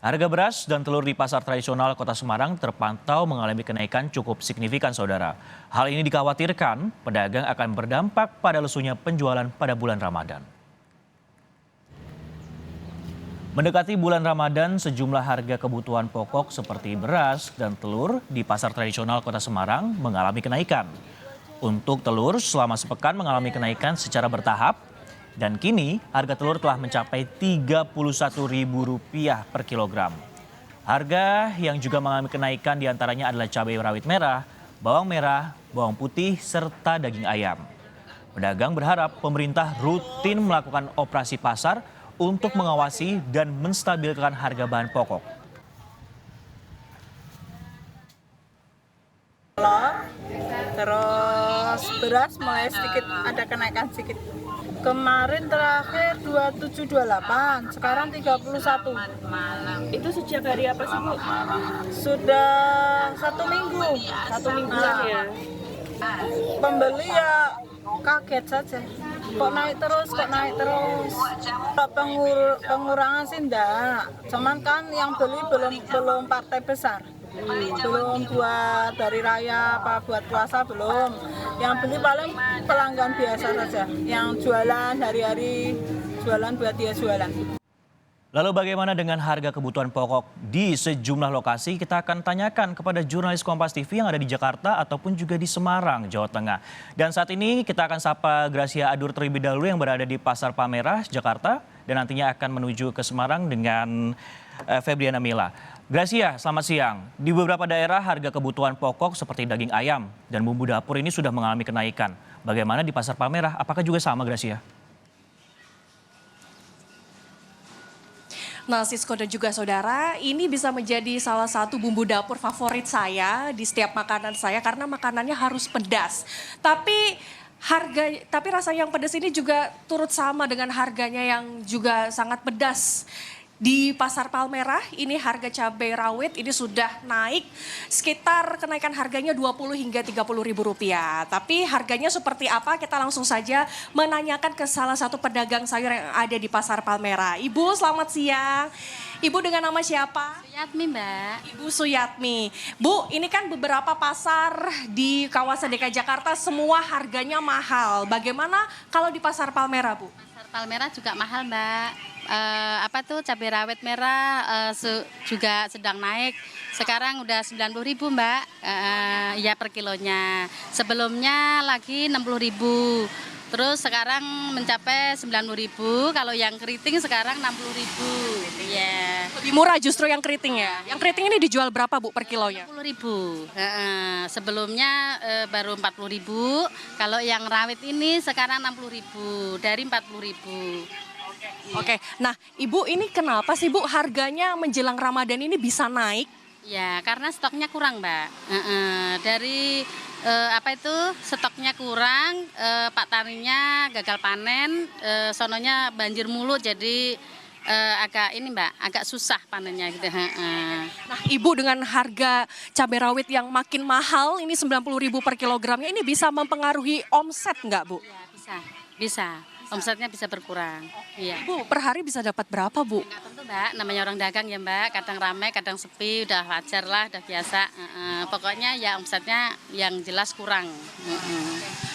Harga beras dan telur di pasar tradisional Kota Semarang terpantau mengalami kenaikan cukup signifikan, saudara. Hal ini dikhawatirkan pedagang akan berdampak pada lesunya penjualan pada bulan Ramadan. Mendekati bulan Ramadan, sejumlah harga kebutuhan pokok seperti beras dan telur di pasar tradisional Kota Semarang mengalami kenaikan. Untuk telur, selama sepekan mengalami kenaikan secara bertahap, dan kini harga telur telah mencapai Rp31.000 per kilogram. Harga yang juga mengalami kenaikan diantaranya adalah cabai rawit merah, bawang putih, serta daging ayam. Pedagang berharap pemerintah rutin melakukan operasi pasar untuk mengawasi dan menstabilkan harga bahan pokok. Terus beras mulai sedikit ada kenaikan sedikit. Kemarin terakhir 2728, sekarang 31. Itu sejak hari apa sih, Bu? Sudah 1 minggu. 1 minggu ya. Pembeli ya kaget saja. Kok naik terus. Pengurangan sih enggak. Cuman kan yang beli belum partai besar. Belum buat dari raya apa buat puasa belum. Yang beli paling pelanggan biasa saja. Yang jualan hari-hari jualan buat dia jualan. Lalu bagaimana dengan harga kebutuhan pokok di sejumlah lokasi? Kita akan tanyakan kepada jurnalis Kompas TV yang ada di Jakarta ataupun juga di Semarang, Jawa Tengah. Dan saat ini kita akan sapa Gracia Adur terlebih dahulu yang berada di Pasar Palmerah, Jakarta. Dan nantinya akan menuju ke Semarang dengan Febriana Mila. Gracia, selamat siang. Di beberapa daerah harga kebutuhan pokok seperti daging ayam dan bumbu dapur ini sudah mengalami kenaikan. Bagaimana di Pasar Palmerah? Apakah juga sama, Gracia? Nah, Sisko dan juga saudara, ini bisa menjadi salah satu bumbu dapur favorit saya di setiap makanan saya karena makanannya harus pedas. Tapi rasa yang pedas ini juga turut sama dengan harganya yang juga sangat pedas. Di Pasar Palmerah ini harga cabai rawit ini sudah naik sekitar kenaikan harganya 20 hingga 30 ribu rupiah. Tapi harganya seperti apa kita langsung saja menanyakan ke salah satu pedagang sayur yang ada di Pasar Palmerah. Ibu selamat siang. Ibu dengan nama siapa? Suyatmi, Mbak. Ibu Suyatmi. Bu, ini kan beberapa pasar di kawasan DKI Jakarta semua harganya mahal. Bagaimana kalau di Pasar Palmerah, Bu? Pasar Palmerah juga mahal, Mbak. Cabai rawit merah juga sedang naik. Sekarang udah 90.000, Mbak. Ya per kilonya. Sebelumnya lagi 60.000. Terus sekarang mencapai 90.000. Kalau yang keriting sekarang 60.000. Ya. Lebih murah justru yang keriting ya. Yang keriting ini dijual berapa, Bu, per kilonya? 60.000. Sebelumnya baru 40.000. Kalau yang rawit ini sekarang 60.000 dari 40.000. Oke, nah Ibu ini kenapa sih Bu harganya menjelang Ramadan ini bisa naik? Ya, karena stoknya kurang, Mbak. Dari stoknya kurang, Pak Taninya gagal panen, sononya banjir mulu jadi agak susah panennya gitu. Nah, Ibu dengan harga cabai rawit yang makin mahal ini 90.000 per kilogramnya ini bisa mempengaruhi omset nggak, Bu? Ya, bisa. Omsetnya bisa berkurang. Iya. Bu, per hari bisa dapat berapa, Bu? Nggak tentu, Mbak. Namanya orang dagang ya, Mbak. Kadang ramai, kadang sepi, udah wajar lah, udah biasa. Pokoknya ya omsetnya yang jelas kurang.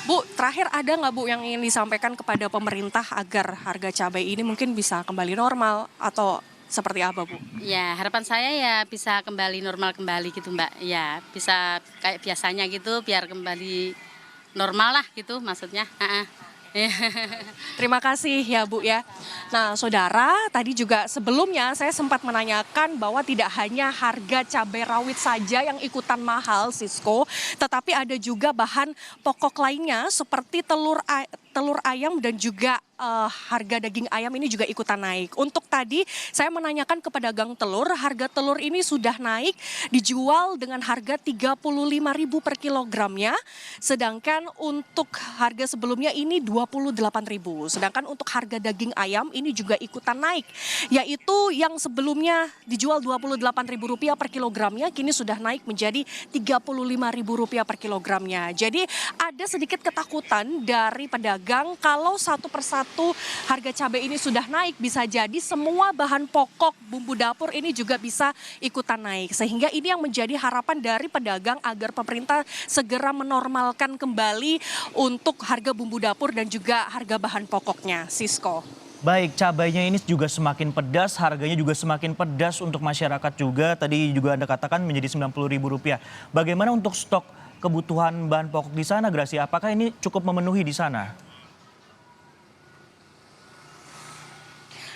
Bu, terakhir ada nggak Bu yang ingin disampaikan kepada pemerintah agar harga cabai ini mungkin bisa kembali normal atau seperti apa, Bu? Ya, harapan saya ya bisa kembali normal kembali gitu, Mbak. Ya, bisa kayak biasanya gitu, biar kembali normal lah gitu maksudnya. Terima kasih ya Bu ya. Nah saudara, tadi juga sebelumnya saya sempat menanyakan bahwa tidak hanya harga cabai rawit saja yang ikutan mahal Sisko, tetapi ada juga bahan pokok lainnya seperti telur ayam dan juga harga daging ayam ini juga ikutan naik. Untuk tadi saya menanyakan ke pedagang telur, harga telur ini sudah naik dijual dengan harga 35.000 per kilogramnya. Sedangkan untuk harga sebelumnya ini 28.000. Sedangkan untuk harga daging ayam ini juga ikutan naik. Yaitu yang sebelumnya dijual Rp28.000 per kilogramnya kini sudah naik menjadi Rp35.000 per kilogramnya. Jadi ada sedikit ketakutan dari pedagang pedagang kalau satu persatu harga cabai ini sudah naik, bisa jadi semua bahan pokok bumbu dapur ini juga bisa ikutan naik. Sehingga ini yang menjadi harapan dari pedagang agar pemerintah segera menormalkan kembali untuk harga bumbu dapur dan juga harga bahan pokoknya. Sisko. Baik, cabainya ini juga semakin pedas, harganya juga semakin pedas untuk masyarakat juga. Tadi juga Anda katakan menjadi Rp90.000. Bagaimana untuk stok kebutuhan bahan pokok di sana, Gracia? Apakah ini cukup memenuhi di sana?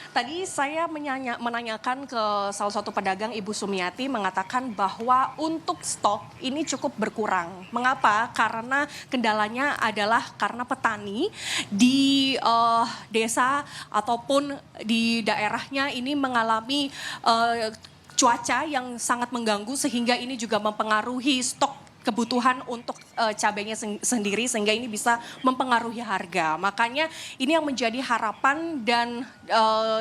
Tadi saya menanyakan ke salah satu pedagang, Ibu Sumiati, mengatakan bahwa untuk stok ini cukup berkurang. Mengapa? Karena kendalanya adalah karena petani di desa ataupun di daerahnya ini mengalami cuaca yang sangat mengganggu sehingga ini juga mempengaruhi stok kebutuhan untuk cabainya sendiri sehingga ini bisa mempengaruhi harga. Makanya ini yang menjadi harapan dan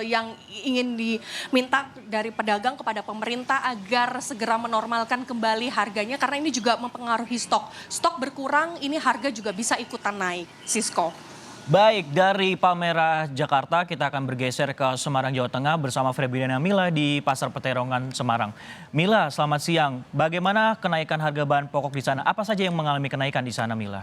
yang ingin diminta dari pedagang kepada pemerintah agar segera menormalkan kembali harganya karena ini juga mempengaruhi stok. Stok berkurang, ini harga juga bisa ikutan naik. Sisko. Baik, dari Palmerah, Jakarta, kita akan bergeser ke Semarang, Jawa Tengah bersama Febriana Mila di Pasar Peterongan, Semarang. Mila, selamat siang. Bagaimana kenaikan harga bahan pokok di sana? Apa saja yang mengalami kenaikan di sana, Mila?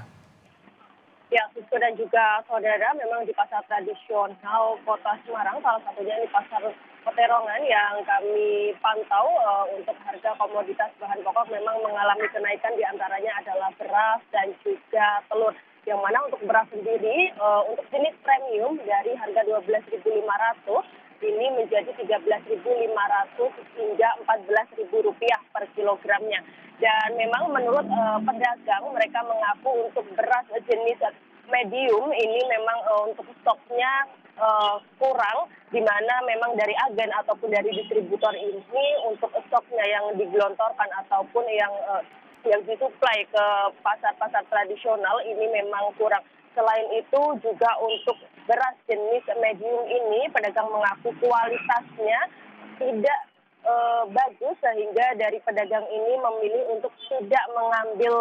Ya, Sisko dan juga saudara, memang di pasar tradisional Kota Semarang, salah satunya di Pasar Peterongan yang kami pantau untuk harga komoditas bahan pokok memang mengalami kenaikan, diantaranya adalah beras dan juga telur. Yang mana untuk beras sendiri untuk jenis premium dari harga Rp12.500 ini menjadi Rp13.500 hingga Rp14.000 per kilogramnya. Dan memang menurut pedagang mereka mengaku untuk beras jenis medium ini memang untuk stoknya kurang, di mana memang dari agen ataupun dari distributor ini untuk stoknya yang digelontorkan ataupun yang disuplai ke pasar-pasar tradisional ini memang kurang. Selain itu juga untuk beras jenis medium ini pedagang mengaku kualitasnya tidak bagus sehingga dari pedagang ini memilih untuk tidak mengambil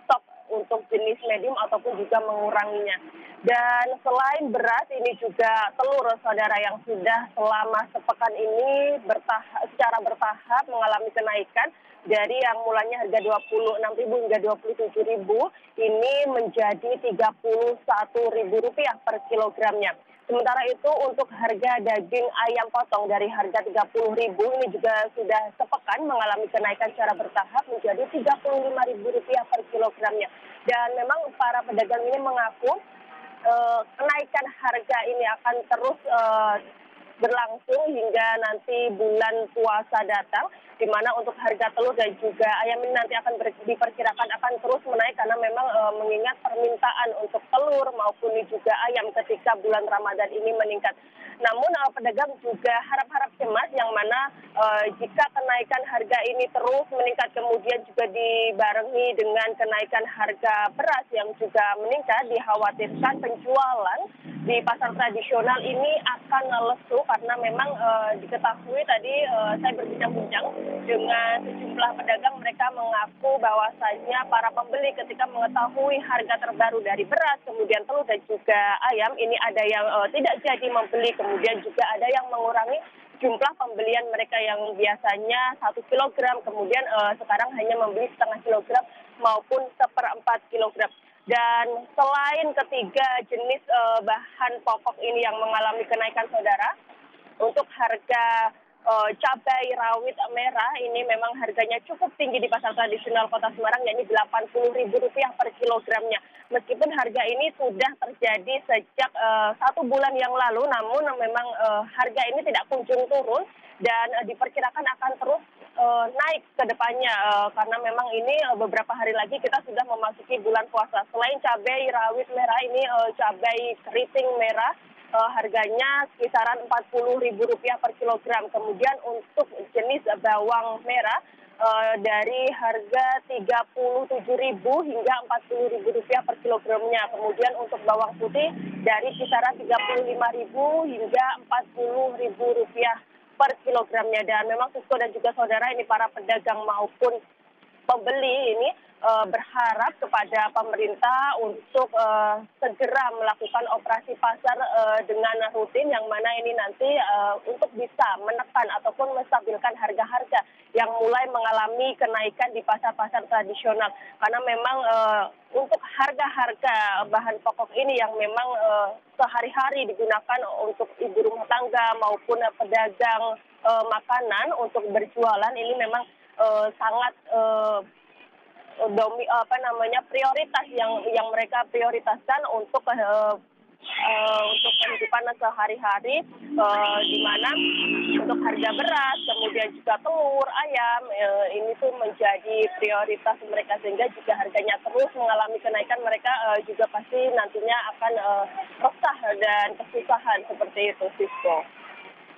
stok untuk jenis medium ataupun juga menguranginya. Dan selain beras ini juga telur, saudara, yang sudah selama sepekan ini secara bertahap mengalami kenaikan dari yang mulanya harga Rp26.000 hingga Rp27.000 ini menjadi Rp31.000 per kilogramnya. Sementara itu untuk harga daging ayam potong dari harga Rp30.000 ini juga sudah sepekan mengalami kenaikan secara bertahap menjadi Rp35.000 per kilogramnya. Dan memang para pedagang ini mengaku kenaikan harga ini akan terus berlangsung hingga nanti bulan puasa datang, di mana untuk harga telur dan juga ayam ini nanti akan diperkirakan akan terus menaik karena memang mengingat permintaan untuk telur maupun juga ayam ketika bulan Ramadan ini meningkat. Namun pedagang juga harap-harap cemas yang mana jika kenaikan harga ini terus meningkat kemudian juga dibarengi dengan kenaikan harga beras yang juga meningkat, dikhawatirkan penjualan di pasar tradisional ini akan lesu karena memang diketahui tadi saya berbincang-bincang dengan sejumlah pedagang, mereka mengaku bahwasanya para pembeli ketika mengetahui harga terbaru dari beras, kemudian telur dan juga ayam, ini ada yang tidak jadi membeli, kemudian juga ada yang mengurangi jumlah pembelian mereka yang biasanya 1 kilogram, kemudian sekarang hanya membeli setengah kilogram maupun 1/4 kilogram. Dan selain ketiga jenis bahan pokok ini yang mengalami kenaikan, saudara, untuk harga cabai rawit merah ini memang harganya cukup tinggi di pasar tradisional Kota Semarang, yakni Rp80.000 per kilogramnya. Meskipun harga ini sudah terjadi sejak 1 bulan yang lalu, namun memang harga ini tidak kunjung turun dan diperkirakan akan terus naik ke depannya karena memang ini beberapa hari lagi kita sudah memasuki bulan puasa. Selain cabai rawit merah ini cabai keriting merah harganya kisaran Rp40.000 per kilogram. Kemudian untuk jenis bawang merah dari harga Rp37.000 hingga Rp40.000 per kilogramnya. Kemudian untuk bawang putih dari kisaran Rp35.000 hingga Rp40.000 per kilogramnya. Dan memang Sisko dan juga saudara, ini para pedagang maupun pembeli ini berharap kepada pemerintah untuk segera melakukan operasi pasar dengan rutin, yang mana ini nanti untuk bisa menekan ataupun menstabilkan harga-harga yang mulai mengalami kenaikan di pasar-pasar tradisional. Karena memang untuk harga-harga bahan pokok ini yang memang sehari-hari digunakan untuk ibu rumah tangga maupun pedagang makanan untuk berjualan, ini memang sangat prioritas yang mereka prioritaskan untuk kehidupan sehari-hari, di mana untuk harga beras, kemudian juga telur, ayam, ini tuh menjadi prioritas mereka, sehingga jika harganya terus mengalami kenaikan, mereka juga pasti nantinya akan resah dan kesusahan seperti itu, Sisko.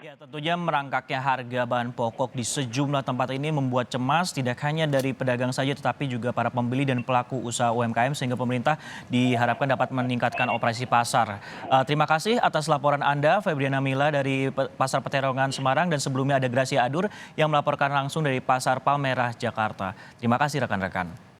Ya, tentunya merangkaknya harga bahan pokok di sejumlah tempat ini membuat cemas tidak hanya dari pedagang saja tetapi juga para pembeli dan pelaku usaha UMKM, sehingga pemerintah diharapkan dapat meningkatkan operasi pasar. Terima kasih atas laporan Anda, Febriana Mila dari Pasar Peterongan Semarang, dan sebelumnya ada Gracia Adur yang melaporkan langsung dari Pasar Palmerah Jakarta. Terima kasih rekan-rekan.